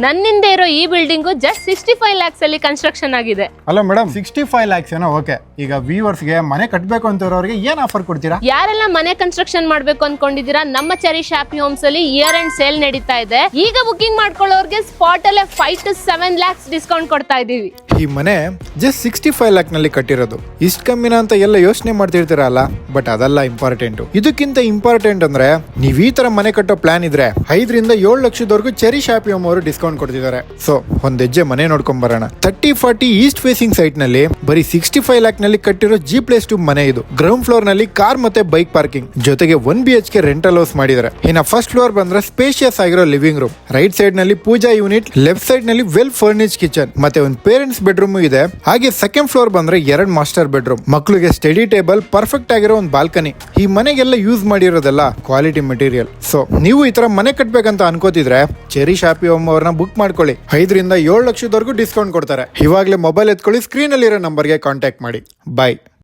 ನನ್ನಿಂದ ಇರೋ ಈ ಬಿಲ್ಡಿಂಗ್ ಜಸ್ಟ್ 65 lakhs ಅಲ್ಲಿ ಕನ್ಸ್ಟ್ರಕ್ಷನ್ ಆಗಿದೆ. ಅಲ್ಲ ಮೇಡಮ್ 65 lakhs ಏನೋ ಓಕೆ. ಈಗ ವ್ಯೂವರ್ಸ್ಗೆ ಮನೆ ಕಟ್ಟಬೇಕು ಅಂತ ಇರೋರಿಗೆ ಏನ್ ಆಫರ್ ಕೊಡ್ತೀರಾ? ಯಾರೆಲ್ಲ ಮನೆ ಕನ್ಸ್ಟ್ರಕ್ಷನ್ ಮಾಡ್ಬೇಕು ಅನ್ಕೊಂಡಿದೀರಾ, ನಮ್ಮ ಚೆರಿಶ್ ಹ್ಯಾಪಿ ಹೋಮ್ಸ್ ಅಲ್ಲಿ ಇಯರ್ ಅಂಡ್ ಸೇಲ್ ನಡೀತಾ ಇದೆ. ಈಗ ಬುಕಿಂಗ್ ಮಾಡ್ಕೊಳ್ಳೋರ್ಗೆ ಸ್ಪಾಟ್ ಅಲ್ಲೇ 5 to 7 lakhs ಡಿಸ್ಕೌಂಟ್ ಕೊಡ್ತಾ ಇದೀವಿ. ಈ ಮನೆ ಜಸ್ಟ್ 65 lakh ನಲ್ಲಿ ಕಟ್ಟಿರೋದು. ಇಷ್ಟ ಕಮ್ಮಿನ ಅಂತ ಎಲ್ಲ ಯೋಚನೆ ಮಾಡ್ತಿರ್ತೀರಲ್ಲ, ಬಟ್ ಅದಲ್ಲ ಇಂಪಾರ್ಟೆಂಟ್. ಇದಕ್ಕಿಂತ ಇಂಪಾರ್ಟೆಂಟ್ ಅಂದ್ರೆ ನೀವ್ ಈ ತರ ಮನೆ ಕಟ್ಟೋ ಪ್ಲಾನ್ ಇದ್ರೆ 5 ರಿಂದ 7 ಲಕ್ಷದವರೆಗೂ ಚೆರಿಶ್ ಹ್ಯಾಪಿ ಹೋಮ್ ಅವರು ಡಿಸ್ಕೌಂಟ್ ಕೊಡ್ತಿದ್ದಾರೆ. ಸೊ ಒಂದ್ ಹೆಜ್ಜೆ ಮನೆ ನೋಡ್ಕೊಂಡ್ ಬರೋಣ. 30-40 ಈಸ್ಟ್ ಫೇಸಿಂಗ್ ಸೈಟ್ ನಲ್ಲಿ ಬರೀ 65 lakh ನಲ್ಲಿ ಕಟ್ಟಿರೋ G+2 ಮನೆ ಇದು. ಗ್ರೌಂಡ್ ಫ್ಲೋರ್ ನಲ್ಲಿ ಕಾರ್ ಮತ್ತೆ ಬೈಕ್ ಪಾರ್ಕಿಂಗ್ ಜೊತೆಗೆ 1 BHK ರೆಂಟಲ್ ಹೌಸ್ ಮಾಡಿದ್ದಾರೆ. ಇನ್ನ ಫಸ್ಟ್ ಫ್ಲೋರ್ ಬಂದ್ರೆ ಸ್ಪೇಷಿಯಸ್ ಆಗಿರೋ ಲಿವಿಂಗ್ ರೂಮ್, ರೈಟ್ ಸೈಡ್ ನಲ್ಲಿ ಪೂಜಾ ಯೂನಿಟ್, ಲೆಫ್ಟ್ ಸೈಡ್ ನಲ್ಲಿ ವೆಲ್ ಫರ್ನಿಶ್ಡ್ ಕಿಚನ್ ಮತ್ತೆ ಒಂದು ಪೇರೆಂಟ್ಸ್ ಬೆಡ್ರೂಮ್ ಇದೆ. ಹಾಗೆ ಸೆಕೆಂಡ್ ಫ್ಲೋರ್ ಬಂದ್ರೆ 2 ಮಾಸ್ಟರ್ ಬೆಡ್ರೂಮ್, ಮಕ್ಕಳಿಗೆ ಸ್ಟಡಿ ಟೇಬಲ್, ಪರ್ಫೆಕ್ಟ್ ಆಗಿರೋ ಒಂದು ಬಾಲ್ಕನಿ. ಈ ಮನೆಗೆಲ್ಲ ಯೂಸ್ ಮಾಡಿರೋದೆಲ್ಲ ಕ್ವಾಲಿಟಿ ಮೆಟೀರಿಯಲ್. ಸೊ ನೀವು ಈ ತರ ಮನೆ ಕಟ್ಬೇಕಂತ ಅನ್ಕೋತಿದ್ರೆ ಚೆರಿಶ್ ಹ್ಯಾಪಿ ಹೋಮ್ ಅವ್ರನ್ನ ಬುಕ್ ಮಾಡ್ಕೊಳ್ಳಿ. 5 ರಿಂದ 7 ಲಕ್ಷದವರೆಗೂ ಡಿಸ್ಕೌಂಟ್ ಕೊಡ್ತಾರೆ. ಇವಾಗಲೇ ಮೊಬೈಲ್ ಎತ್ಕೊಳ್ಳಿ, ಸ್ಕ್ರೀನ್ ಅಲ್ಲಿ ಇರೋ ನಂಬರ್ಗೆ ಕಾಂಟ್ಯಾಕ್ಟ್ ಮಾಡಿ. ಬಾಯ್.